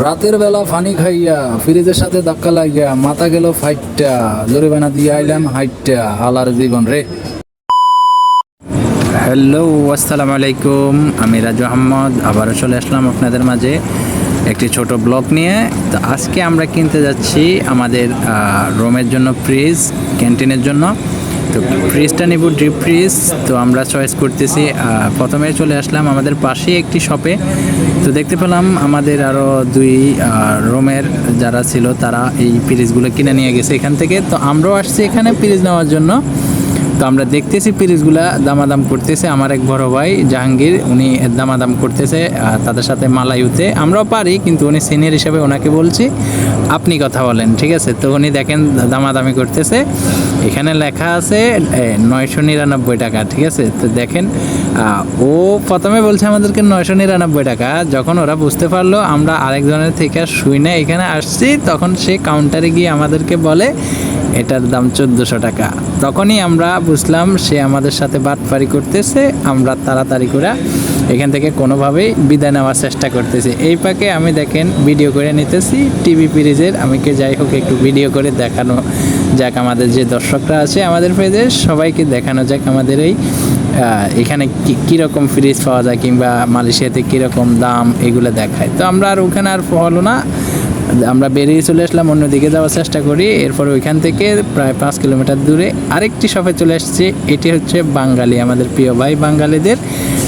রাতের বেলা পানি খাইয়া ফ্রিজের সাথে ধাক্কা লাগিয়া মাথা গেল ফাইটটা জরিমানা দিয়ে আইলাম হাইটটা হালার জীবন রে। হ্যালো, আসসালামু আলাইকুম। আমি রাজু আহমদ আবারও চলে আসলাম আপনাদের মাঝে একটি ছোট ব্লগ নিয়ে। তো আজকে আমরা কিনতে যাচ্ছি আমাদের রুমের জন্য ফ্রিজ, ক্যান্টিনের জন্য। তো ফ্রিজটা নিব ডিপ ফ্রিজ। তো আমরা চয়েস করতেছি, প্রথমে চলে আসলাম আমাদের পাশেই একটি শপে। তো দেখতে পেলাম আমাদের আরও দুই রুমের যারা ছিল তারা এই ফ্রিজগুলো কিনে নিয়ে গেছে এখান থেকে। তো আমরাও আসছি এখানে ফ্রিজ নেওয়ার জন্য। তো আমরা দেখতেছি ফ্রিজগুলা দামাদাম করতেছে। আমার এক বড় ভাই জাহাঙ্গীর, উনি দামাদাম করতেছে তাদের সাথে মালায়ুতে। আমরাও পারি, কিন্তু উনি সিনিয়র হিসেবে ওনাকে বলছি আপনি কথা বলেন, ঠিক আছে। তো উনি দেখেন দামাদামি করতেছে। এখানে লেখা আছে 999 টাকা, ঠিক আছে। তো দেখেন ও প্রথমে বলছে আমাদেরকে 999 টাকা। যখন ওরা বুঝতে পারলো আমরা আরেকজনের থেকে শুই না এখানে আসছি, তখন সে কাউন্টারে গিয়ে আমাদেরকে বলে এটার দাম 1400 টাকা। তখনই আমরা বুঝলাম সে আমাদের সাথে বাটপারি করতেছে। আমরা তাড়াতাড়ি করে এখান থেকে কোনোভাবেই বিদায় নেওয়ার চেষ্টা করতেছি। এই পাকে আমি দেখেন ভিডিও করে নিতেছি টিভি ফ্রিজের। আমাকে যাই হোক একটু ভিডিও করে দেখানো যাক, আমাদের যে দর্শকরা আছে আমাদের পেজে সবাইকে দেখানো যাক আমাদের এই এখানে কীরকম ফ্রিজ পাওয়া যায় কিংবা মালয়েশিয়াতে কীরকম দাম, এগুলো দেখায়। তো আমরা আর ওখানে আর হলো না, আমরা বেরিয়ে চলে আসলাম, অন্যদিকে যাওয়ার চেষ্টা করি। এরপর ওইখান থেকে প্রায় 5 কিলোমিটার দূরে আরেকটি শপে চলে আসছি। এটি হচ্ছে বাঙালি, আমাদের প্রিয় ভাই বাঙালিদের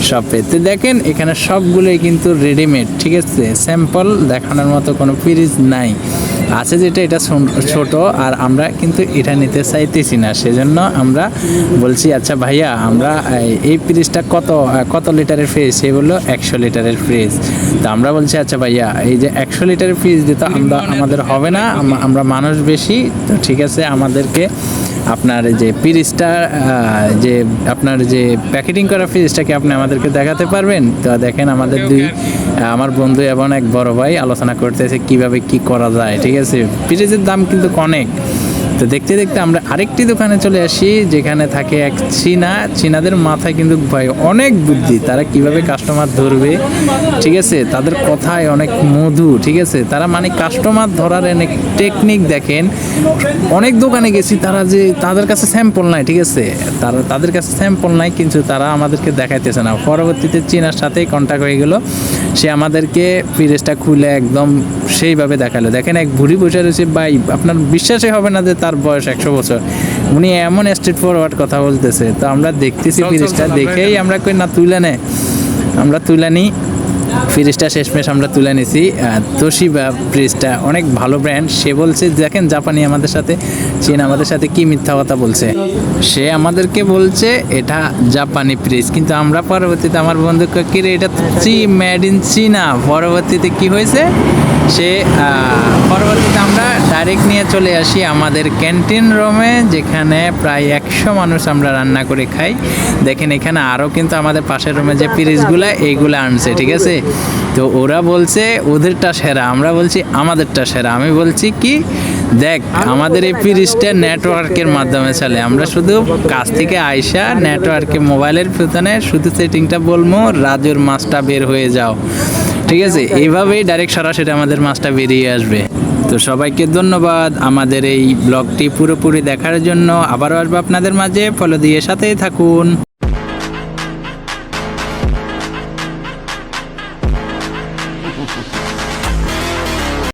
শপে। তো দেখেন এখানে সবগুলোই কিন্তু রেডিমেড, ঠিক আছে। স্যাম্পল দেখানোর মতো কোনো ফ্রিজ নাই, আছে যেটা এটা ছোট। আর আমরা কিন্তু এটা নিতে চাইতেছি না, সেজন্য আমরা বলছি আচ্ছা ভাইয়া আমরা এই ফ্রিজটা কত লিটারের ফ্রিজ? সে বললো 100 লিটারের ফ্রিজ। তো আমরা বলছি আচ্ছা ভাইয়া এই যে 100 লিটারের ফ্রিজ দিতে আমাদের হবে না, আমরা মানুষ বেশি। তো ঠিক আছে, আমাদেরকে আপনার যে ফ্রিজটা যে আপনার যে প্যাকেটিং করা ফ্রিজটাকে আপনি আমাদেরকে দেখাতে পারবেন? তো দেখেন আমাদের আমার বন্ধু এবং এক বড় ভাই আলোচনা করতেছে কিভাবে কি করা যায়, ঠিক আছে। ফ্রিজের দাম কিন্তু অনেক। তো দেখতে দেখতে আমরা আরেকটি দোকানে চলে আসি, যেখানে থাকে এক চীনাদের মাথায় কিন্তু ভাই অনেক বুদ্ধি। তারা কিভাবে কাস্টমার ধরবে, ঠিক আছে, তাদের কথায় অনেক মধু, ঠিক আছে। তারা মানে কাস্টমার ধরার অনেক টেকনিক দেখেন। অনেক দোকানে গেছি, তারা যে তাদের কাছে স্যাম্পল নাই, ঠিক আছে, তাদের কাছে স্যাম্পল নাই, কিন্তু তারা আমাদেরকে দেখাইতেছে না। পরবর্তীতে চীনার সাথেই কন্ট্যাক্ট হয়ে গেল, সে আমাদেরকে ফ্রিজটা খুলে একদম সেইভাবে দেখালো। দেখেন এক বুড়ি বসে রয়েছে, ভাই আপনার বিশ্বাসই হবে না যে তার বয়স 100 বছর। উনি এমন স্ট্রেট ফরওয়ার্ড কথা বলতেছে। তো আমরা দেখতেছি ফ্রিজটা, দেখেই আমরা কই না তুলে নে, আমরা তুলে নিই। ফ্রিজটা শেষমেশ আমরা তুলে নিছি। তোশিবা ফ্রিজটা অনেক ভালো ব্র্যান্ড। সে বলছে দেখেন জাপানি আমাদের সাথে, চীন আমাদের সাথে কি মিথ্যা কথা বলছে। সে আমাদেরকে বলছে এটা জাপানি ফ্রিজ, কিন্তু আমরা পরবর্তীতে আমার বন্ধুকে কিরে এটা মেড ইন চীনা। পরবর্তীতে কি হয়েছে, সে পরবর্তীতে আমরা ডাইরেক্ট নিয়ে চলে আসি আমাদের ক্যান্টিন রুমে, যেখানে প্রায় 100 মানুষ আমরা রান্না করে খাই। দেখেন এখানে আরও কিন্তু আমাদের পাশের রুমে যে ফ্রিজগুলো এইগুলো আনছে, ঠিক আছে। তো ওরা বলছে ওদেরটা সেরা, আমরা বলছি আমাদেরটা সেরা। আমি বলছি কি দেখ আমাদের এই ফ্রিজটা নেটওয়ার্কের মাধ্যমে চলে, আমরা শুধু কাছ থেকে আইসা নেটওয়ার্কে মোবাইলের পেছনে শুধু সেটিংটা বলবো, রাজুর মাছটা বের হয়ে যাও, ঠিক আছে। এইভাবেই ডাইরেক্ট সরাসরি আমাদের মাছটা বেরিয়ে আসবে। তো সবাইকে ধন্যবাদ আমাদের এই ব্লগটি পুরোপুরি দেখার জন্য। আবারও আসবো আপনাদের মাঝে, ফলো দিয়ে সাথেই থাকুন।